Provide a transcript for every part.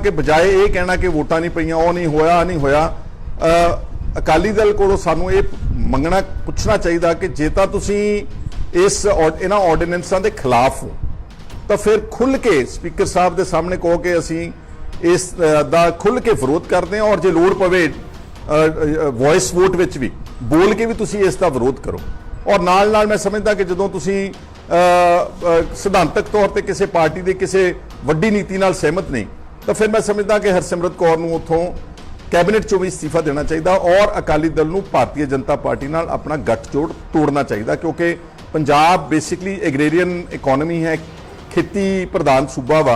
कि बजाए ये कहना कि वोटां नहीं पईयां, वो नहीं होया नहीं होया, अकाली दल कोलों सानूं ये मंगना पुछना चाहिए कि जे तां तुसीं इस इन्हां ऑर्ਡੀਨੈਂਸਾਂ ਦੇ खिलाफ हो तो फिर खुल के स्पीकर साहब के सामने कहो कि असीं इस दा खुल के विरोध करते हैं और जे लोड़ पवे वॉइस वोट विच भी बोल के भी तुसीं इस दा विरोध करो। और नाल नाल मैं समझदा कि जदों तुसीं सिद्धांतक तौर पर किसी पार्टी की किसी वड्डी नीति नाल सहमत नहीं तो फिर मैं समझदा कि हरसिमरत कौर नूं उत्थों कैबिनेट चों भी इस्तीफा देना चाहिए और अकाली दल नूं भारतीय जनता पार्टी नाल अपना गठजोड़ तोड़ना चाहिए, क्योंकि पंजाब बेसिकली एग्रेरियन इकोनॉमी है, खेती प्रधान सूबा वा,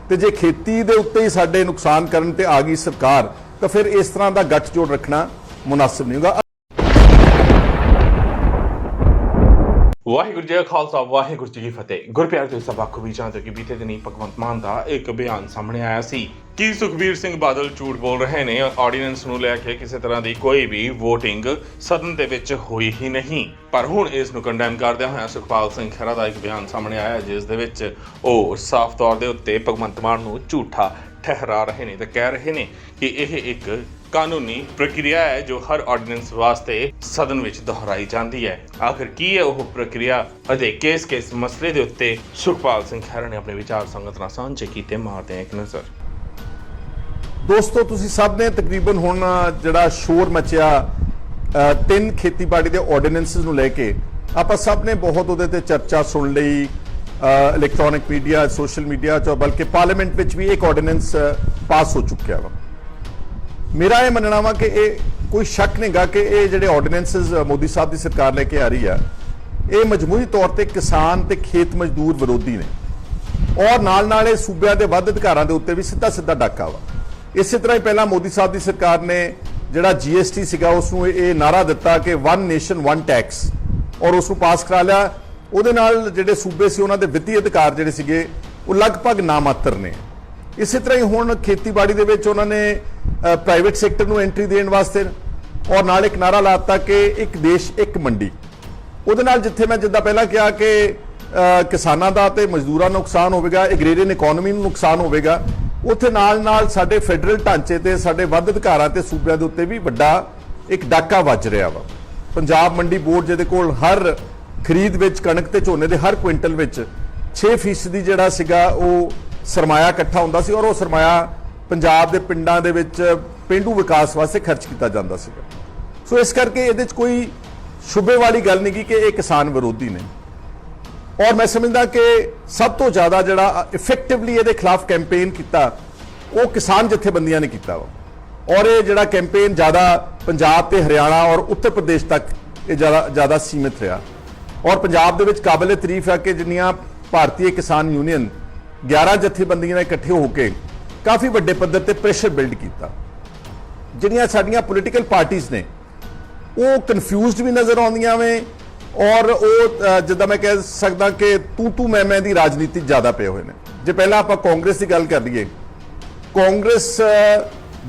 ते जे खेती दे उत्ते ही साडे नुकसान करन ते आ गई सरकार तो फिर इस तरह का गठजोड़ रखना मुनासिब नहीं होगा। वाहिगुरू जी का खालसा वाहिगुरू जी की फतेह। गुरप्यार तुसीं सब बखूबी जानते हो कि बीते दिनी भगवंत मान का एक बयान सामने आया सी कि सुखबीर सिंह बादल झूठ बोल रहे ने, ऑर्ਡੀਨੈਂਸ ਨੂੰ ਲੈ ਕੇ ਕਿਸੇ ਤਰ੍ਹਾਂ ਦੀ ਕੋਈ ਵੀ ਵੋਟਿੰਗ ਸਦਨ ਦੇ ਵਿੱਚ ਹੋਈ ਹੀ ਨਹੀਂ। ਪਰ ਹੁਣ ਇਸ ਨੂੰ ਕੰਡੈਮ ਕਰਦਿਆਂ ਹੋਇਆ ਸੁਖਪਾਲ ਸਿੰਘ ਖਹਿਰਾ ਦਾ ਇੱਕ ਬਿਆਨ ਸਾਹਮਣੇ ਆਇਆ ਜਿਸ ਦੇ ਵਿੱਚ ਉਹ ਸਾਫ਼ ਤੌਰ ਦੇ ਉੱਤੇ ਭਗਵੰਤ ਮਾਨ ਨੂੰ ਝੂਠਾ ਠਹਿਰਾ ਰਹੇ ਨੇ ਤੇ ਕਹਿ ਰਹੇ ਨੇ ਕਿ ਇਹ ਇੱਕ ਕਾਨੂੰਨੀ ਪ੍ਰਕਿਰਿਆ ਹੈ ਜੋ ਹਰ ਆਰਡੀਨੈਂਸ ਵਾਸਤੇ ਸਦਨ ਵਿੱਚ ਦੁਹਰਾਈ ਜਾਂਦੀ ਹੈ। ਆਖਿਰ ਕੀ ਹੈ ਉਹ ਪ੍ਰਕਿਰਿਆ ਅਤੇ ਕਿਸ ਮਸਲੇ ਦੇ ਉੱਤੇ ਸੁਖਪਾਲ ਸਿੰਘ ਖਹਿਰਾ ਨੇ ਆਪਣੇ ਵਿਚਾਰ ਸੰਗਤ ਨਾਲ ਸਾਂਝੇ ਕੀਤੇ, ਮਾਰਦੇ ਹਾਂ ਇੱਕ ਨਜ਼ਰ। दोस्तों तुसी सब ने तकरीबन हुण जिहड़ा शोर मचिया 3 खेतीबाड़ी के ऑर्ਡੀਨੈਂਸਸ ਨੂੰ लेके आपां सब ने बहुत उहदे ते चर्चा सुन लई, इलैक्ट्रॉनिक मीडिया सोशल मीडिया च, बल्कि पार्लीमेंट विच भी एक ऑर्ਡੀਨੈਂਸ पास हो चुकिया वा। मेरा ये मनना वा कि ये कोई शक नहीं गा कि ये जिहड़े ऑर्ਡੀਨੈਂਸਸ मोदी साहब की सरकार लेके आ रही है ये मजमूई तौर पर किसान ते खेत मजदूर विरोधी ने और नाल सूबिਆਂ ਦੇ ਵੱਧ ਅਧਿਕਾਰਾਂ ਦੇ ਉੱਤੇ भी सीधा डाका वा। इस तरह ही पहला मोदी साहब की सरकार ने जिहड़ा GST सीगा उसनूं ये नारा दिता कि 1 नेशन 1 टैक्स और उसनूं पास करा लिया। उहदे नाल जिहड़े सूबे सी उन्हां दे वित्ती अधिकार जिहड़े सीगे वो लगभग नामात्र ने। इस तरह ही हुण खेतीबाड़ी दे विच उन्हां ने प्राइवेट सैक्टर नूं एंट्री देण वास्ते और नाल एक नारा लाता कि एक देश एक मंडी। उहदे नाल जिथे मैं जिद्दां पहलां कहा कि किसानां दा ते मजदूरां नूं नुकसान होवेगा, एग्रेरियन इकोनॉमी नूं नुकसान होवेगा, उत्थे नाल साडे फैडरल ढांचे ते साडे वध अधिकारां ते सूबिਆਂ ਦੇ ਉੱਤੇ भी ਵੱਡਾ एक डाका ਵੱਜ ਰਿਹਾ ਵਾ। पंजाब मंडी बोर्ड ਜਿਹਦੇ ਕੋਲ हर खरीद ਵਿੱਚ कणक ਤੇ ਝੋਨੇ ਦੇ हर क्विंटल ਵਿੱਚ 6% ਜਿਹੜਾ ਸੀਗਾ ਉਹ ਸਰਮਾਇਆ ਇਕੱਠਾ ਹੁੰਦਾ ਸੀ ਔਰ ਉਹ ਸਰਮਾਇਆ ਪੰਜਾਬ ਦੇ ਪਿੰਡਾਂ ਦੇ ਵਿੱਚ ਪੇਂਡੂ ਵਿਕਾਸ ਵਾਸਤੇ ਖਰਚ ਕੀਤਾ ਜਾਂਦਾ ਸੀਗਾ। ਸੋ ਇਸ ਕਰਕੇ ਇਹਦੇ ਵਿੱਚ ਕੋਈ ਸ਼ੁਬੇ ਵਾਲੀ ਗੱਲ ਨਹੀਂ ਕਿ ਇਹ ਕਿਸਾਨ ਵਿਰੋਧੀ ਨੇ। और मैं समझदा कि सब तो ज़्यादा जिहड़ा इफेक्टिवली ये खिलाफ कैंपेन किया वो किसान जथेबंदियां ने किया और ये जिहड़ा कैंपेन ज़्यादा पंजाब ते हरियाणा और उत्तर प्रदेश तक ये ज़्यादा सीमित रहा। और पंजाब दे विच काबिले तारीफ है कि जिन्नियां भारतीय किसान यूनियन 11 जथेबंदियां ने इकट्ठे होकर काफ़ी वड्डे पद्धर ते प्रेशर बिल्ड किया। जिहड़ियां साडीआं पोलिटिकल पार्टीज़ ने वो कन्फ्यूज़ड भी नज़र आउंदियां वे और जिदा मैं कह सकता कि तू मैं की राजनीति ज़्यादा पे हुए हैं। जो पहला आप कांग्रेस की गल कर लईए, कांग्रेस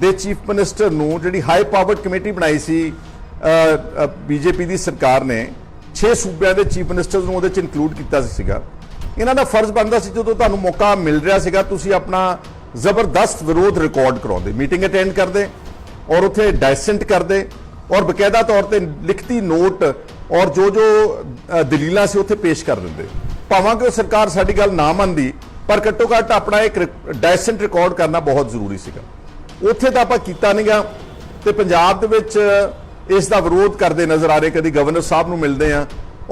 दे चीफ मिनिस्टर नूं जिहड़ी हाई पावर्ड कमेटी बनाई सी बीजेपी की सरकार ने 6 सूबिਆਂ ਦੇ चीफ मिनिस्टर्स नूं ਉਹਦੇ 'ਚ इंक्लूड किया सीगा। इन्हां दा फर्ज बनता सी ਜਦੋਂ ਤੁਹਾਨੂੰ मौका मिल रहा सीगा ਤੁਸੀਂ अपना ਜ਼ਬਰਦਸਤ विरोध रिकॉर्ड कराउंदे, मीटिंग अटेंड करते और उत्थे डायसेंट करते और बकायदा तौर पर लिखती नोट और जो दलीलां से उत्थे पेश कर देंगे। भावें कि सरकार साडी गल ना मनदी पर घट्टो घट्ट अपना एक डायसेंट रिकॉर्ड करना बहुत जरूरी सीगा। उत्थे तां आपां कीता नहीं गा ते पंजाब दे विच इस दा विरोध करते नज़र आ रहे। कभी गवर्नर साहब नूं मिलदे हैं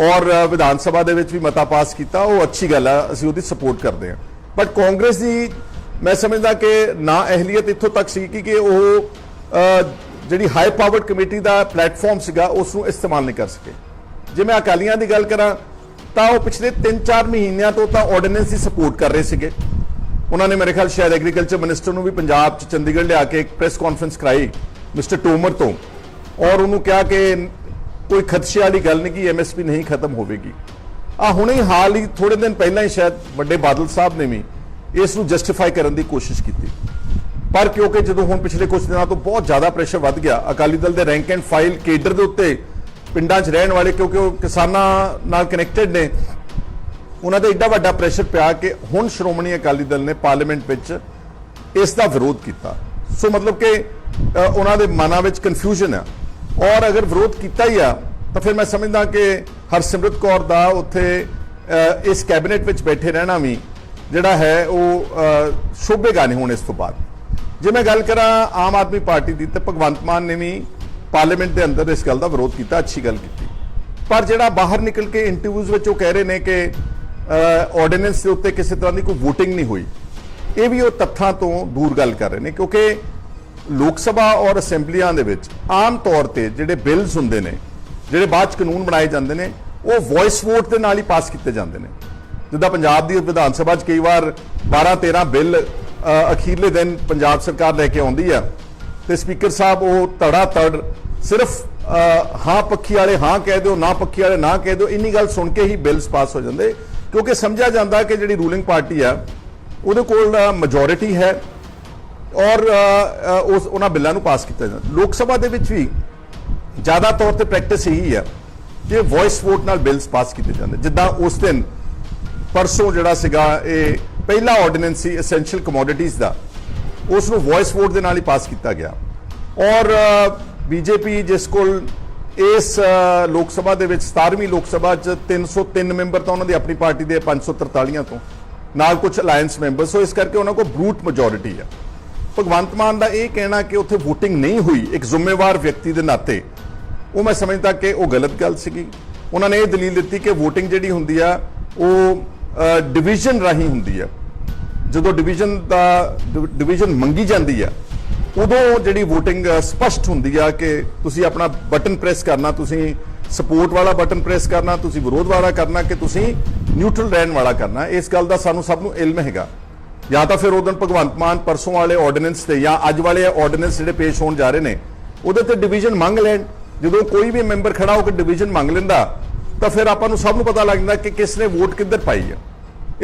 और विधान सभा दे विच भी मता पास किया, वो अच्छी गल है, असीं उहदी सपोर्ट करते हैं। बट कांग्रेस की मैं समझदा कि ना अहलियत इत्थों तक सी कि वो जिहड़ी हाई पावर्ड कमेटी का प्लेटफॉर्म सीगा उसनूं इस्तेमाल नहीं कर सके। जे मैं अकालियां की गल करा तो वो पिछले 3-4 महीनों तो ऑर्ਡੀਨੈਂਸ की सपोर्ट कर रहे थे। उन्होंने मेरे ख्याल शायद एग्रीकल्चर मिनिस्टर नूं भी पंजाब चंडीगढ़ लिया के एक प्रेस कॉन्फ्रेंस कराई मिस्टर तोमर तो और उन्होंने कहा कि कोई खदशे वाली गल नहीं कि MSP नहीं खत्म होगी। हुणे हाल ही थोड़े दिन पहला ही शायद वड्डे बादल साहब ने भी इसनूं जस्टिफाई करने की कोशिश की, पर क्योंकि जो हुण पिछले कुछ दिनों तो बहुत ज़्यादा प्रेशर वध गया अकाली दल के रैंक एंड फाइल केडर के उत्ते पिंडां 'च रहण वाले, क्योंकि वो किसानां नाल कनैक्टेड ने, उन्हां ते एड्डा वड्डा प्रेशर पिया कि हुण श्रोमणी अकाली दल ने पार्लीमेंट विच ਇਸ ਦਾ ਵਿਰੋਧ ਕੀਤਾ। ਸੋ ਮਤਲਬ ਕਿ ਉਹਨਾਂ ਦੇ ਮਨਾਂ ਵਿੱਚ ਕਨਫਿਊਜ਼ਨ ਆ, ਔਰ ਅਗਰ ਵਿਰੋਧ ਕੀਤਾ ਹੀ ਆ ਤਾਂ ਫਿਰ ਮੈਂ ਸਮਝਦਾ ਕਿ ਹਰਸਿਮਰਤ ਕੌਰ ਦਾ ਉੱਥੇ ਇਸ ਕੈਬਨਿਟ ਵਿੱਚ ਬੈਠੇ ਰਹਿਣਾ ਵੀ ਜਿਹੜਾ ਹੈ ਉਹ ਸ਼ੋਭੇਗਾ ਨਹੀਂ ਹੁਣ ਇਸ ਤੋਂ ਬਾਅਦ। ਜੇ ਮੈਂ ਗੱਲ ਕਰਾਂ ਆਮ ਆਦਮੀ ਪਾਰਟੀ ਦੀ, ਤਾਂ ਭਗਵੰਤ ਮਾਨ ਨੇ ਵੀ ਪਾਰਲੀਮੈਂਟ ਦੇ ਅੰਦਰ ਇਸ ਗੱਲ ਦਾ ਵਿਰੋਧ ਕੀਤਾ, ਅੱਛੀ ਗੱਲ ਕੀਤੀ। ਪਰ ਜਿਹੜਾ ਬਾਹਰ ਨਿਕਲ ਕੇ ਇੰਟਰਵਿਊਜ਼ ਵਿੱਚ ਉਹ ਕਹਿ ਰਹੇ ਨੇ ਕਿ ਆਰਡੀਨੈਂਸ ਦੇ ਉੱਤੇ ਕਿਸੇ ਤਰ੍ਹਾਂ ਦੀ ਕੋਈ VOTING ਨਹੀਂ ਹੋਈ, ਇਹ ਵੀ ਉਹ ਤੱਥਾਂ ਤੋਂ ਦੂਰ ਗੱਲ ਕਰ ਰਹੇ ਨੇ, ਕਿਉਂਕਿ ਲੋਕ ਸਭਾ ਔਰ ਅਸੈਂਬਲੀਆਂ ਦੇ ਵਿੱਚ ਆਮ ਤੌਰ ਤੇ ਜਿਹੜੇ ਬਿੱਲਸ ਹੁੰਦੇ ਨੇ, ਜਿਹੜੇ ਬਾਅਦ ਚ ਕਾਨੂੰਨ ਬਣਾਏ ਜਾਂਦੇ ਨੇ, ਉਹ ਵੌਇਸ ਵੋਟ ਦੇ ਨਾਲ ਹੀ ਪਾਸ ਕੀਤੇ ਜਾਂਦੇ ਨੇ। ਜਿੱਦਾਂ ਪੰਜਾਬ ਦੀ ਵਿਧਾਨ ਸਭਾ 'ਚ ਕਈ ਵਾਰ 12-13 ਬਿੱਲ ਅਖੀਰਲੇ ਦਿਨ ਪੰਜਾਬ ਸਰਕਾਰ ਲੈ ਕੇ ਆਉਂਦੀ ਆ ਤੇ ਸਪੀਕਰ ਸਾਹਿਬ ਉਹ ਧੜਾ ਧੜ ਸਿਰਫ ਹਾਂ ਪੱਖੀ ਵਾਲੇ ਹਾਂ ਕਹਿ ਦਿਓ, ਨਾ ਪੱਖੀ ਵਾਲੇ ਨਾ ਕਹਿ ਦਿਓ, ਇੰਨੀ ਗੱਲ ਸੁਣ ਕੇ ਹੀ ਬਿੱਲਸ ਪਾਸ ਹੋ ਜਾਂਦੇ, ਕਿਉਂਕਿ ਸਮਝਿਆ ਜਾਂਦਾ ਕਿ ਜਿਹੜੀ ਰੂਲਿੰਗ ਪਾਰਟੀ ਆ ਉਹਦੇ ਕੋਲ ਮੈਜੋਰਿਟੀ ਹੈ ਔਰ ਉਹਨਾਂ ਬਿੱਲਾਂ ਨੂੰ ਪਾਸ ਕੀਤਾ ਜਾਂਦਾ। ਲੋਕ ਸਭਾ ਦੇ ਵਿੱਚ ਵੀ ਜ਼ਿਆਦਾ ਤੌਰ ਤੇ ਪ੍ਰੈਕਟਿਸ ਇਹੀ ਆ ਕਿ ਵੌਇਸ ਵੋਟ ਨਾਲ ਬਿੱਲਸ ਪਾਸ ਕੀਤੇ ਜਾਂਦੇ। ਜਿੱਦਾਂ ਉਸ ਦਿਨ ਪਰਸੋਂ ਜਿਹੜਾ ਸੀਗਾ ਇਹ ਪਹਿਲਾ ਆਰਡੀਨੈਂਸ ਸੀ ਐਸੈਂਸ਼ੀਅਲ ਕਮੋਡਿਟੀਜ਼ ਦਾ, ਉਸ ਨੂੰ ਵੌਇਸ ਵੋਟ ਦੇ ਨਾਲ ਹੀ ਪਾਸ ਕੀਤਾ ਗਿਆ। ਔਰ ਬੀਜੇਪੀ ਜਿਸ ਕੋਲ ਇਸ ਲੋਕ ਸਭਾ ਦੇ ਵਿੱਚ 17ਵੀਂ ਲੋਕ ਸਭਾ 'ਚ 303 ਮੈਂਬਰ ਤਾਂ ਉਹਨਾਂ ਦੀ ਆਪਣੀ ਪਾਰਟੀ ਦੇ 543 ਤੋਂ ਨਾਲ ਕੁਝ ਅਲਾਇੰਸ ਮੈਂਬਰ, ਸੋ ਇਸ ਕਰਕੇ ਉਹਨਾਂ ਕੋਲ ਬਰੂਟ ਮੈਜੋਰਿਟੀ ਆ। ਭਗਵੰਤ ਮਾਨ ਦਾ ਇਹ ਕਹਿਣਾ ਕਿ ਉੱਥੇ VOTING ਨਹੀਂ ਹੋਈ ਇੱਕ ਜ਼ਿੰਮੇਵਾਰ ਵਿਅਕਤੀ ਦੇ ਨਾਤੇ, ਉਹ ਮੈਂ ਸਮਝਦਾ ਕਿ ਉਹ ਗਲਤ ਗੱਲ ਸੀਗੀ। ਉਹਨਾਂ ਨੇ ਇਹ ਦਲੀਲ ਦਿੱਤੀ ਕਿ VOTING ਜਿਹੜੀ ਹੁੰਦੀ ਆ ਉਹ ਡਿਵੀਜ਼ਨ ਰਾਹੀਂ ਹੁੰਦੀ ਆ। ਜਦੋਂ ਡਿਵੀਜ਼ਨ ਮੰਗੀ ਜਾਂਦੀ ਆ ਉਦੋਂ ਜਿਹੜੀ VOTING ਸਪਸ਼ਟ ਹੁੰਦੀ ਆ ਕਿ ਤੁਸੀਂ ਆਪਣਾ ਬਟਨ ਪ੍ਰੈਸ ਕਰਨਾ, ਤੁਸੀਂ ਸਪੋਰਟ ਵਾਲਾ ਬਟਨ ਪ੍ਰੈਸ ਕਰਨਾ, ਤੁਸੀਂ ਵਿਰੋਧ ਵਾਲਾ ਕਰਨਾ, ਕਿ ਤੁਸੀਂ ਨਿਊਟਰਲ ਰਹਿਣ ਵਾਲਾ ਕਰਨਾ। ਇਸ ਗੱਲ ਦਾ ਸਾਨੂੰ ਸਭ ਨੂੰ ਇਲਮ ਹੈਗਾ। ਜਾਂ ਤਾਂ ਫਿਰ ਉਦੋਂ ਭਗਵੰਤ ਮਾਨ ਪਰਸੋਂ ਵਾਲੇ ਆਰਡੀਨੈਂਸ ਤੇ ਜਾਂ ਅੱਜ ਵਾਲੇ ਆਰਡੀਨੈਂਸ ਜਿਹੜੇ ਪੇਸ਼ ਹੋਣ ਜਾ ਰਹੇ ਨੇ ਉਹਦੇ ਤੇ ਡਿਵੀਜ਼ਨ ਮੰਗ ਲੈਣ। ਜਦੋਂ ਕੋਈ ਵੀ ਮੈਂਬਰ ਖੜਾ ਹੋ ਕੇ ਡਿਵੀਜ਼ਨ ਮੰਗ ਲੈਂਦਾ ਤਾਂ ਫਿਰ ਆਪਾਂ ਨੂੰ ਸਭ ਨੂੰ ਪਤਾ ਲੱਗ ਜਾਂਦਾ ਕਿ ਕਿਸ ਨੇ ਵੋਟ ਕਿੱਧਰ ਪਾਈ ਆ।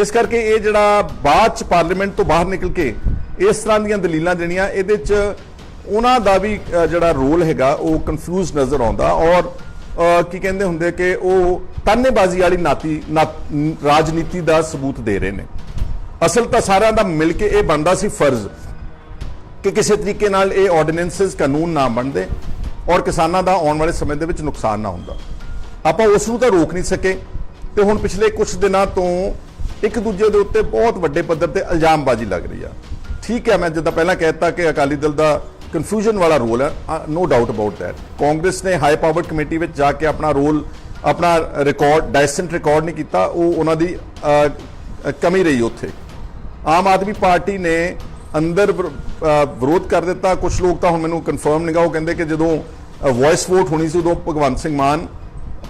ਇਸ ਕਰਕੇ ਇਹ ਜਿਹੜਾ ਬਾਅਦ ਚ ਪਾਰਲੀਮੈਂਟ ਤੋਂ ਬਾਹਰ ਨਿਕਲ ਕੇ ਇਸ ਤਰ੍ਹਾਂ ਦੀਆਂ ਦਲੀਲਾਂ ਦੇਣੀਆਂ, ਇਹਦੇ ਚ ਉਹਨਾਂ ਦਾ ਵੀ ਜਿਹੜਾ ਰੋਲ ਹੈਗਾ ਉਹ ਕਨਫਿਊਜ਼ ਨਜ਼ਰ ਆਉਂਦਾ। ਔਰ ਕੀ ਕਹਿੰਦੇ ਹੁੰਦੇ ਕਿ ਉਹ ਤਾਨੇਬਾਜ਼ੀ ਵਾਲੀ ਰਾਜਨੀਤੀ ਦਾ ਸਬੂਤ ਦੇ ਰਹੇ ਨੇ। ਅਸਲ ਤਾਂ ਸਾਰਿਆਂ ਦਾ ਮਿਲ ਕੇ ਇਹ ਬਣਦਾ ਸੀ ਫਰਜ਼ ਕਿ ਕਿਸੇ ਤਰੀਕੇ ਨਾਲ ਇਹ ਆਰਡੀਨੈਂਸਸ ਕਾਨੂੰਨ ਨਾ ਬਣਦੇ ਔਰ ਕਿਸਾਨਾਂ ਦਾ ਆਉਣ ਵਾਲੇ ਸਮੇਂ ਦੇ ਵਿੱਚ ਨੁਕਸਾਨ ਨਾ ਹੁੰਦਾ। ਆਪਾਂ ਉਸ ਨੂੰ ਤਾਂ ਰੋਕ ਨਹੀਂ ਸਕੇ ਤੇ ਹੁਣ ਪਿਛਲੇ ਕੁਝ ਦਿਨਾਂ ਤੋਂ ਇੱਕ ਦੂਜੇ ਦੇ ਉੱਤੇ ਬਹੁਤ ਵੱਡੇ ਪੱਧਰ ਤੇ ਇਲਜ਼ਾਮਬਾਜ਼ੀ ਲੱਗ ਰਹੀ ਆ। ਠੀਕ ਹੈ, ਮੈਂ ਜਿੱਦਾਂ ਪਹਿਲਾਂ ਕਹਿਤਾ ਕਿ ਅਕਾਲੀ ਦਲ ਦਾ ਕਨਫਿਊਜ਼ਨ ਵਾਲਾ ਰੋਲ ਹੈ, no doubt about that. Congress ਨੇ ਹਾਈ ਪਾਵਰਡ ਕਮੇਟੀ ਵਿੱਚ ਜਾ ਕੇ ਆਪਣਾ ਰੋਲ, ਆਪਣਾ ਰਿਕਾਰਡ ਡਾਇਸੈਂਟ ਰਿਕਾਰਡ ਨਹੀਂ ਕੀਤਾ, ਉਹ ਉਹਨਾਂ ਦੀ ਕਮੀ ਰਹੀ ਉੱਥੇ। ਆਮ ਆਦਮੀ ਪਾਰਟੀ ਨੇ ਅੰਦਰ ਵਿਰੋਧ ਕਰ ਦਿੱਤਾ। ਕੁਝ ਲੋਕ ਤਾਂ ਹੁਣ ਮੈਨੂੰ ਕਨਫਰਮ ਨਹੀਂਗਾ, ਉਹ ਕਹਿੰਦੇ ਕਿ ਜਦੋਂ ਵੌਇਸ ਵੋਟ ਹੋਣੀ ਸੀ ਉਦੋਂ ਭਗਵੰਤ ਸਿੰਘ ਮਾਨ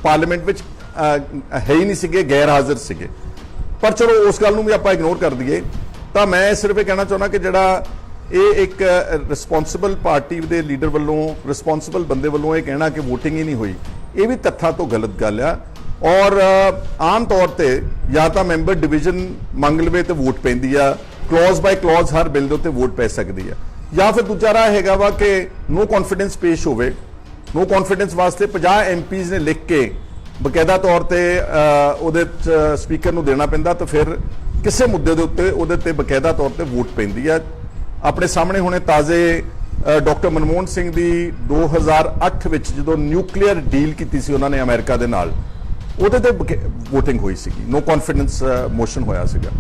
ਪਾਰਲੀਮੈਂਟ ਵਿੱਚ ਹੈ ਹੀ ਨਹੀਂ ਸੀਗੇ, ਗੈਰ ਹਾਜ਼ਰ ਸੀਗੇ। ਪਰ ਚਲੋ ਉਸ ਗੱਲ ਨੂੰ ਵੀ ਆਪਾਂ ਇਗਨੋਰ ਕਰ ਦਈਏ। ਤਾਂ ਮੈਂ ਸਿਰਫ ਇਹ ਕਹਿਣਾ ਚਾਹੁੰਦਾ ਕਿ ਜਿਹੜਾ ਇਹ ਇੱਕ ਰਿਸਪੌਂਸਿਬਲ ਪਾਰਟੀ ਦੇ ਲੀਡਰ ਵੱਲੋਂ, ਰਿਸਪੌਂਸਿਬਲ ਬੰਦੇ ਵੱਲੋਂ ਇਹ ਕਹਿਣਾ ਕਿ VOTING ਹੀ ਨਹੀਂ ਹੋਈ, ਇਹ ਵੀ ਤੱਥਾਂ ਤੋਂ ਗਲਤ ਗੱਲ ਆ। ਔਰ ਆਮ ਤੌਰ ਤੇ ਜਾਂ ਤਾਂ ਮੈਂਬਰ ਡਿਵੀਜ਼ਨ ਮੰਗ ਲਵੇ ਤੇ ਵੋਟ ਪੈਂਦੀ ਆ, ਕਲੌਜ਼ ਬਾਈ ਕਲੌਜ਼ ਹਰ ਬਿੱਲ ਦੇ ਉੱਤੇ ਵੋਟ ਪੈ ਸਕਦੀ ਆ, ਜਾਂ ਫਿਰ ਦੂਜਾ ਰਾਹ ਹੈਗਾ ਵਾ ਕਿ ਨੋ ਕੌਨਫੀਡੈਂਸ ਪੇਸ਼ ਹੋਵੇ। ਨੋ ਕੌਨਫੀਡੈਂਸ ਵਾਸਤੇ 50 MPs ਨੇ ਲਿਖ ਕੇ ਬਕਾਇਦਾ ਤੌਰ ਤੇ ਉਹਦੇ ਸਪੀਕਰ ਨੂੰ ਦੇਣਾ ਪੈਂਦਾ, ਤਾਂ ਫਿਰ ਕਿਸੇ ਮੁੱਦੇ ਦੇ ਉੱਤੇ ਉਹਦੇ ਤੇ ਬਕਾਇਦਾ ਤੌਰ ਤੇ ਵੋਟ ਪੈਂਦੀ ਆ। ਆਪਣੇ ਸਾਹਮਣੇ ਹੁਣੇ ਤਾਜ਼ੇ ਡਾਕਟਰ ਮਨਮੋਹਨ ਸਿੰਘ ਦੀ 2008 ਵਿੱਚ ਜਦੋਂ ਨਿਊਕਲੀਅਰ ਡੀਲ ਕੀਤੀ ਸੀ ਉਹਨਾਂ ਨੇ ਅਮਰੀਕਾ ਦੇ ਨਾਲ, ਉਹਦੇ ਤੇ VOTING ਹੋਈ ਸੀਗੀ, ਨੋ ਕੌਨਫੀਡੈਂਸ ਮੋਸ਼ਨ ਹੋਇਆ ਸੀਗਾ।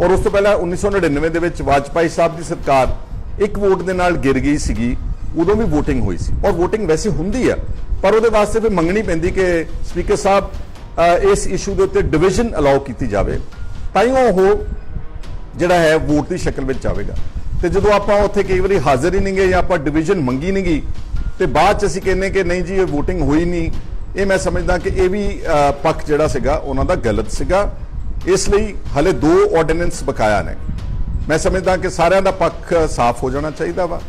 ਔਰ ਉਸ ਤੋਂ ਪਹਿਲਾਂ 1999 ਦੇ ਵਿੱਚ ਵਾਜਪਾਈ ਸਾਹਿਬ ਦੀ ਸਰਕਾਰ ਇੱਕ ਵੋਟ ਦੇ ਨਾਲ ਗਿਰ ਗਈ ਸੀਗੀ, ਉਦੋਂ ਵੀ VOTING ਹੋਈ ਸੀ। ਔਰ VOTING ਵੈਸੇ ਹੁੰਦੀ ਆ, ਪਰ ਉਹਦੇ ਵਾਸਤੇ ਫਿਰ ਮੰਗਣੀ ਪੈਂਦੀ ਕਿ ਸਪੀਕਰ ਸਾਹਿਬ ਇਸ ਇਸ਼ੂ ਦੇ ਉੱਤੇ ਡਿਵੀਜ਼ਨ ਅਲਾਉ ਕੀਤੀ ਜਾਵੇ, ਤਾਂ ਹੀ ਉਹ ਜਿਹੜਾ ਹੈ ਵੋਟ ਦੀ ਸ਼ਕਲ ਵਿੱਚ ਆਵੇਗਾ। ਤੇ ਜਦੋਂ ਆਪਾਂ ਉੱਥੇ ਕਈ ਵਾਰੀ ਹਾਜ਼ਰ ਹੀ ਨਹੀਂ ਗਏ ਜਾਂ ਆਪਾਂ ਡਿਵੀਜ਼ਨ ਮੰਗੀ ਨਹੀਂ ਗਈ ਤੇ ਬਾਅਦ ਚ ਅਸੀਂ ਕਹਿੰਦੇ ਕਿ ਨਹੀਂ ਜੀ ਇਹ VOTING ਹੋਈ ਨਹੀਂ, ਇਹ ਮੈਂ ਸਮਝਦਾ ਕਿ ਇਹ ਵੀ ਪੱਖ ਜਿਹੜਾ ਸੀਗਾ ਉਹਨਾਂ ਦਾ ਗਲਤ ਸੀਗਾ। ਇਸ ਲਈ ਹਲੇ 2 ਆਰਡੀਨੈਂਸ ਬਕਾਇਆ ਨੇ। ਮੈਂ ਸਮਝਦਾ ਕਿ ਸਾਰਿਆਂ ਦਾ ਪੱਖ ਸਾਫ਼ ਹੋ ਜਾਣਾ ਚਾਹੀਦਾ ਵਾ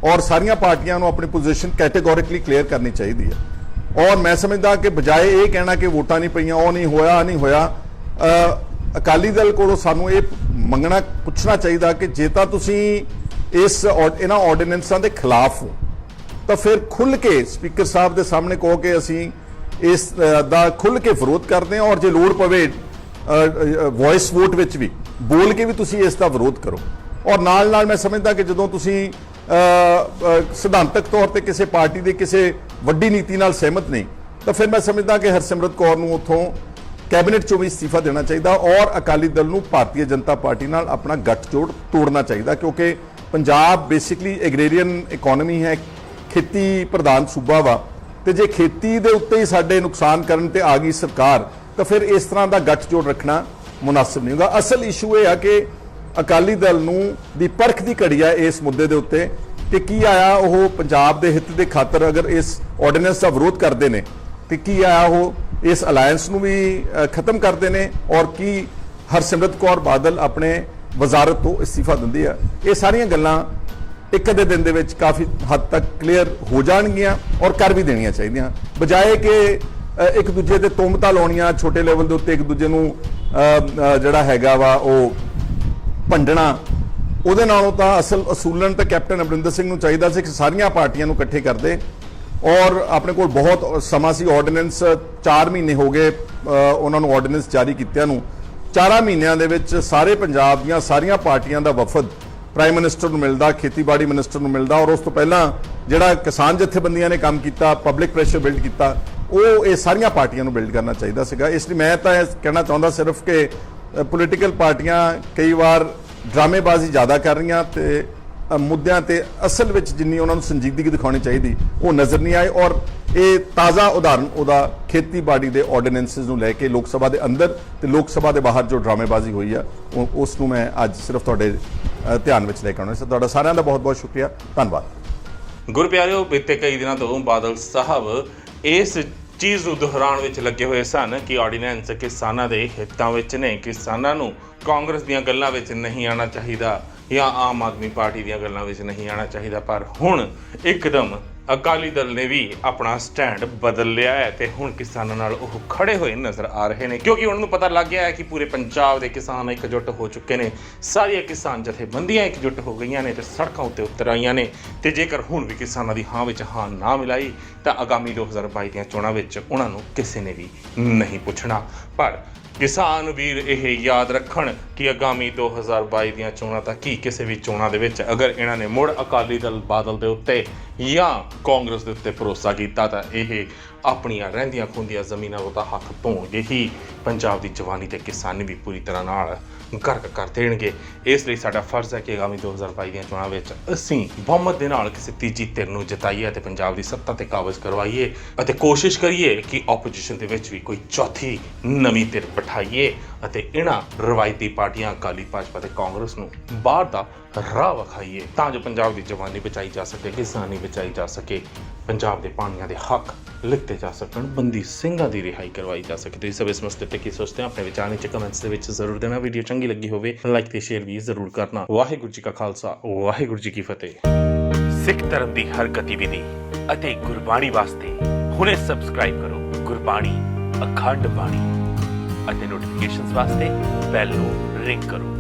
ਔਰ ਸਾਰੀਆਂ ਪਾਰਟੀਆਂ ਨੂੰ ਆਪਣੀ ਪੋਜੀਸ਼ਨ ਕੈਟੇਗੋਰਿਕਲੀ ਕਲੀਅਰ ਕਰਨੀ ਚਾਹੀਦੀ ਹੈ। ਔਰ ਮੈਂ ਸਮਝਦਾ ਕਿ ਬਜਾਏ ਇਹ ਕਹਿਣਾ ਕਿ ਵੋਟਾਂ ਨਹੀਂ ਪਈਆਂ, ਉਹ ਨਹੀਂ ਹੋਇਆ, ਨਹੀਂ ਹੋਇਆ, ਅਕਾਲੀ ਦਲ ਕੋਲੋਂ ਸਾਨੂੰ ਇਹ ਮੰਗਣਾ, ਪੁੱਛਣਾ ਚਾਹੀਦਾ ਕਿ ਜੇ ਤਾਂ ਤੁਸੀਂ ਇਹਨਾਂ ਆਰਡੀਨੈਂਸਾਂ ਦੇ ਖਿਲਾਫ ਹੋ ਤਾਂ ਫਿਰ ਖੁੱਲ੍ਹ ਕੇ ਸਪੀਕਰ ਸਾਹਿਬ ਦੇ ਸਾਹਮਣੇ ਕਹੋ ਕਿ ਅਸੀਂ ਇਸ ਦਾ ਖੁੱਲ੍ਹ ਕੇ ਵਿਰੋਧ ਕਰਦੇ ਹਾਂ, ਔਰ ਜੇ ਲੋੜ ਪਵੇ ਵੌਇਸ ਵੋਟ ਵਿੱਚ ਵੀ ਬੋਲ ਕੇ ਵੀ ਤੁਸੀਂ ਇਸ ਦਾ ਵਿਰੋਧ ਕਰੋ। ਔਰ ਨਾਲ ਮੈਂ ਸਮਝਦਾ ਕਿ ਜਦੋਂ ਤੁਸੀਂ ਸਿਧਾਂਤਕ ਤੌਰ ਤੇ ਕਿਸੇ ਪਾਰਟੀ ਦੇ ਕਿਸੇ ਵੱਡੀ ਨੀਤੀ ਨਾਲ ਸਹਿਮਤ ਨਹੀਂ ਤਾਂ ਫਿਰ ਮੈਂ ਸਮਝਦਾ ਕਿ ਹਰਸਿਮਰਤ ਕੌਰ ਨੂੰ ਉੱਥੋਂ ਕੈਬਨਿਟ ਚੋਂ ਵੀ ਅਸਤੀਫਾ ਦੇਣਾ ਚਾਹੀਦਾ ਔਰ ਅਕਾਲੀ ਦਲ ਨੂੰ ਭਾਰਤੀ ਜਨਤਾ ਪਾਰਟੀ ਨਾਲ ਆਪਣਾ ਗੱਠਜੋੜ ਤੋੜਨਾ ਚਾਹੀਦਾ, ਕਿਉਂਕਿ ਪੰਜਾਬ ਬੇਸਿਕਲੀ ਐਗਰੇਰੀਅਨ ਇਕਨੋਮੀ ਹੈ, ਖੇਤੀ ਪ੍ਰਧਾਨ ਸੂਬਾ ਵਾ, ਤੇ ਜੇ ਖੇਤੀ ਦੇ ਉੱਤੇ ਹੀ ਸਾਡੇ ਨੁਕਸਾਨ ਕਰਨ ਤੇ ਆ ਗਈ ਸਰਕਾਰ ਤਾਂ ਫਿਰ ਇਸ ਤਰ੍ਹਾਂ ਦਾ ਗੱਠਜੋੜ ਰੱਖਣਾ ਮੁਨਾਸਿਬ ਨਹੀਂ ਹੋਗਾ। ਅਸਲ ਇਸ਼ੂ ਇਹ ਆ ਕਿ ਅਕਾਲੀ ਦਲ ਨੂੰ ਦੀ ਪਰਖ ਦੀ ਘੜੀ ਆ ਇਸ ਮੁੱਦੇ ਦੇ ਉੱਤੇ ਕਿ ਕੀ ਆਇਆ ਉਹ ਪੰਜਾਬ ਦੇ ਹਿੱਤ ਦੇ ਖਾਤਰ ਅਗਰ ਇਸ ਆਰਡੀਨੈਂਸ ਦਾ ਵਿਰੋਧ ਕਰਦੇ ਨੇ ਤੇ ਕੀ ਆਇਆ ਉਹ ਇਸ ਅਲਾਇੰਸ ਨੂੰ ਵੀ ਖਤਮ ਕਰਦੇ ਨੇ ਔਰ ਕੀ ਹਰਸਿਮਰਤ ਕੌਰ ਬਾਦਲ ਆਪਣੇ ਵਜ਼ਾਰਤ ਤੋਂ ਅਸਤੀਫਾ ਦਿੰਦੀ ਆ। ਇਹ ਸਾਰੀਆਂ ਗੱਲਾਂ ਇੱਕ ਅੱਧੇ ਦਿਨ ਦੇ ਵਿੱਚ ਕਾਫੀ ਹੱਦ ਤੱਕ ਕਲੀਅਰ ਹੋ ਜਾਣਗੀਆਂ ਔਰ ਕਰ ਵੀ ਦੇਣੀਆਂ ਚਾਹੀਦੀਆਂ, ਬਜਾਏ ਕਿ ਇੱਕ ਦੂਜੇ ਤੇ ਤੋਮਤਾਂ ਲਾਉਣੀਆਂ ਛੋਟੇ ਲੈਵਲ ਦੇ ਉੱਤੇ ਇੱਕ ਦੂਜੇ ਨੂੰ ਜਿਹੜਾ ਹੈਗਾ ਵਾ ਉਹ ਭੰਡਣਾ। ਉਹਦੇ ਨਾਲੋਂ ਤਾਂ ਅਸਲ ਅਸੂਲਨ ਤਾਂ ਕੈਪਟਨ ਅਮਰਿੰਦਰ ਸਿੰਘ ਨੂੰ ਚਾਹੀਦਾ ਸੀ ਕਿ ਸਾਰੀਆਂ ਪਾਰਟੀਆਂ ਨੂੰ ਇਕੱਠੇ ਕਰਦੇ ਔਰ ਆਪਣੇ ਕੋਲ ਬਹੁਤ ਸਮਾਂ ਸੀ, ਆਰਡੀਨੈਂਸ 4 ਮਹੀਨੇ ਹੋ ਗਏ ਉਹਨਾਂ ਨੂੰ ਆਰਡੀਨੈਂਸ ਜਾਰੀ ਕੀਤਿਆਂ ਨੂੰ। 4 ਮਹੀਨਿਆਂ ਦੇ ਵਿੱਚ ਸਾਰੇ ਪੰਜਾਬ ਦੀਆਂ ਸਾਰੀਆਂ ਪਾਰਟੀਆਂ ਦਾ ਵਫਦ ਪ੍ਰਾਈਮ ਮਿਨਿਸਟਰ ਨੂੰ ਮਿਲਦਾ, ਖੇਤੀਬਾੜੀ ਮਿਨਿਸਟਰ ਨੂੰ ਮਿਲਦਾ ਔਰ ਉਸ ਤੋਂ ਪਹਿਲਾਂ ਜਿਹੜਾ ਕਿਸਾਨ ਜਥੇਬੰਦੀਆਂ ਨੇ ਕੰਮ ਕੀਤਾ, ਪਬਲਿਕ ਪ੍ਰੈਸ਼ਰ ਬਿਲਡ ਕੀਤਾ, ਉਹ ਇਹ ਸਾਰੀਆਂ ਪਾਰਟੀਆਂ ਨੂੰ ਬਿਲਡ ਕਰਨਾ ਚਾਹੀਦਾ ਸੀਗਾ। ਇਸ ਲਈ ਮੈਂ ਤਾਂ ਇਹ ਕਹਿਣਾ ਚਾਹੁੰਦਾ ਸਿਰਫ ਕਿ ਪੋਲੀਟੀਕਲ ਪਾਰਟੀਆਂ ਕਈ ਵਾਰ ਡਰਾਮੇਬਾਜ਼ੀ ਜ਼ਿਆਦਾ ਕਰ ਰਹੀਆਂ ਤੇ ਮੁੱਦਿਆਂ ਤੇ ਅਸਲ ਵਿੱਚ ਜਿੰਨੀ ਉਹਨਾਂ ਨੂੰ ਸੰਜੀਦਗੀ ਦਿਖਾਉਣੀ ਚਾਹੀਦੀ ਉਹ ਨਜ਼ਰ ਨਹੀਂ ਆਏ। ਔਰ ਇਹ ਤਾਜ਼ਾ ਉਦਾਹਰਨ ਉਹਦਾ ਖੇਤੀਬਾੜੀ ਦੇ ਆਰਡੀਨੈਂਸਸ ਨੂੰ ਲੈ ਕੇ ਲੋਕ ਸਭਾ ਦੇ ਅੰਦਰ ਤੇ ਲੋਕ ਸਭਾ ਦੇ ਬਾਹਰ ਜੋ ਡਰਾਮੇਬਾਜ਼ੀ ਹੋਈ ਆ ਉਸ ਨੂੰ ਮੈਂ ਅੱਜ ਸਿਰਫ ਤੁਹਾਡੇ ਧਿਆਨ ਵਿੱਚ ਲੈ ਕੇ ਆਉਣਾ ਸੀ। ਤੁਹਾਡਾ ਸਾਰਿਆਂ ਦਾ ਬਹੁਤ ਬਹੁਤ ਸ਼ੁਕਰੀਆ, ਧੰਨਵਾਦ। ਗੁਰਪਿਆਰਿਓ, ਬੀਤੇ ਕਈ ਦਿਨਾਂ ਤੋਂ ਬਾਦਲ ਸਾਹਿਬ ਇਸ ਚੀਜ਼ ਨੂੰ ਦੁਹਰਾਉਣ ਵਿੱਚ ਲੱਗੇ ਹੋਏ ਸਨ ਕਿ ਆਰਡੀਨੈਂਸ ਕਿਸਾਨਾਂ ਦੇ ਹਿੱਤਾਂ ਵਿੱਚ ਨੇ, ਕਿਸਾਨਾਂ ਨੂੰ ਕਾਂਗਰਸ ਦੀਆਂ ਗੱਲਾਂ ਵਿੱਚ ਨਹੀਂ ਆਉਣਾ ਚਾਹੀਦਾ ਜਾਂ ਆਮ ਆਦਮੀ ਪਾਰਟੀ ਦੀਆਂ ਗੱਲਾਂ ਵਿੱਚ ਨਹੀਂ ਆਉਣਾ ਚਾਹੀਦਾ। ਪਰ ਹੁਣ ਇੱਕਦਮ ਅਕਾਲੀ ਦਲ ਨੇ ਵੀ ਆਪਣਾ ਸਟੈਂਡ ਬਦਲ ਲਿਆ ਹੈ ਤੇ ਹੁਣ ਕਿਸਾਨਾਂ ਨਾਲ ਉਹ ਖੜੇ ਹੋਏ ਨਜ਼ਰ ਆ ਰਹੇ ਨੇ, ਕਿਉਂਕਿ ਉਹਨਾਂ ਨੂੰ ਪਤਾ ਲੱਗ ਗਿਆ ਹੈ ਕਿ ਪੂਰੇ ਪੰਜਾਬ ਦੇ ਕਿਸਾਨ ਇਕਜੁੱਟ ਹੋ ਚੁੱਕੇ ਨੇ, ਸਾਰੀਆਂ ਕਿਸਾਨ ਜਥੇਬੰਦੀਆਂ ਇਕਜੁੱਟ ਹੋ ਗਈਆਂ ਨੇ ਤੇ ਸੜਕਾਂ ਉੱਤੇ ਉਤਰ ਆਈਆਂ ਨੇ। ਤੇ ਜੇਕਰ ਹੁਣ ਵੀ ਕਿਸਾਨਾਂ ਦੀ ਹਾਂ ਵਿੱਚ ਹਾਂ ਨਾ ਮਿਲਾਈ ਤਾਂ ਆਗਾਮੀ 2022 ਦੀਆਂ ਚੋਣਾਂ ਵਿੱਚ ਉਹਨਾਂ ਨੂੰ ਕਿਸੇ ਨੇ ਵੀ ਨਹੀਂ ਪੁੱਛਣਾ। ਪਰ ਕਿਸਾਨ ਵੀਰ ਇਹ ਯਾਦ ਰੱਖਣ ਕਿ ਆਗਾਮੀ 2022 ਦੀਆਂ ਚੋਣਾਂ ਤਾਂ ਕੀ, ਕਿਸੇ ਵੀ ਚੋਣਾਂ ਦੇ ਵਿੱਚ ਅਗਰ ਇਹਨਾਂ ਨੇ ਮੁੜ ਅਕਾਲੀ ਦਲ ਬਾਦਲ ਦੇ ਉੱਤੇ ਜਾਂ ਕਾਂਗਰਸ ਦੇ ਉੱਤੇ ਭਰੋਸਾ ਕੀਤਾ ਤਾਂ ਇਹ ਆਪਣੀਆਂ ਰਹਿੰਦੀਆਂ ਖੁੰਦੀਆਂ ਜ਼ਮੀਨਾਂ ਉੱਤੇ ਹੱਥ ਧੋਣਗੇ ਹੀ, ਪੰਜਾਬ ਦੀ ਜਵਾਨੀ ਤੇ ਕਿਸਾਨੀ ਵੀ ਪੂਰੀ ਤਰ੍ਹਾਂ ਨਾਲ ਗਰਕ ਕਰ ਦੇਣਗੇ। ਇਸ ਲਈ ਸਾਡਾ ਫਰਜ਼ ਹੈ ਕਿ ਆਗਾਮੀ 2022 ਦੀਆਂ ਚੋਣਾਂ ਵਿੱਚ ਅਸੀਂ ਬਹੁਮਤ ਦੇ ਨਾਲ ਕਿਸੇ ਤੀਜੀ ਧਿਰ ਨੂੰ ਜਿਤਾਈਏ ਅਤੇ ਪੰਜਾਬ ਦੀ ਸੱਤਾ ਤੇ ਕਾਬਜ਼ ਕਰਵਾਈਏ ਅਤੇ ਕੋਸ਼ਿਸ਼ ਕਰੀਏ ਕਿ ਆਪੋਜੀਸ਼ਨ ਦੇ ਵਿੱਚ ਵੀ ਕੋਈ ਚੌਥੀ ਨਵੀਂ ਧਿਰ ਬਿਠਾਈਏ ਅਤੇ ਇਹਨਾਂ ਰਵਾਇਤੀ ਪਾਰਟੀਆਂ ਅਕਾਲੀ, ਭਾਜਪਾ ਤੇ ਕਾਂਗਰਸ ਨੂੰ ਬਾਹਰ ਦਾ ਰਾਹ ਵਿਖਾਈਏ ਤਾਂ ਜੋ ਪੰਜਾਬ ਦੀ ਜਵਾਨੀ ਬਚਾਈ ਜਾ ਸਕੇ, ਕਿਸਾਨੀ ਬਚਾਈ ਜਾ ਸਕੇ, ਪੰਜਾਬ ਦੇ ਪਾਣੀਆਂ ਦੇ ਹੱਕ ਲਿਖਤੇ ਜਾ ਸਕਣ, ਬੰਦੀ ਸਿੰਘਾਂ ਦੀ ਰਿਹਾਈ ਕਰਵਾਈ ਜਾ ਸਕੇ। ਤੁਸੀਂ ਸਭ ਇਸ ਮਸਲੇ ਤੇ ਕੀ ਸੋਚਦੇ ਹੋ ਆਪਣੇ ਵਿਚਾਰ ਨੀਚੇ ਕਮੈਂਟਸ ਦੇ ਵਿੱਚ ਜ਼ਰੂਰ ਦੇਣਾ। ਵੀਡੀਓ ਚੰਗੀ ਲੱਗੀ ਹੋਵੇ ਲਾਈਕ ਤੇ ਸ਼ੇਅਰ ਵੀ ਜ਼ਰੂਰ ਕਰਨਾ। ਵਾਹਿਗੁਰੂ ਜੀ ਕਾ ਖਾਲਸਾ, ਵਾਹਿਗੁਰੂ ਜੀ ਕੀ ਫਤਿਹ। ਸਿੱਖ ਧਰਮ ਦੀ ਹਰ ਗਤੀਵਿਧੀ ਅਤੇ ਗੁਰਬਾਣੀ ਵਾਸਤੇ ਹੁਣੇ ਸਬਸਕ੍ਰਾਈਬ ਕਰੋ ਗੁਰਬਾਣੀ ਅਖੰਡ ਬਾਣੀ ਅਤੇ ਨੋਟੀਫਿਕੇਸ਼ਨਸ ਵਾਸਤੇ ਬੈਲ ਨੂੰ ਰਿੰਗ ਕਰੋ।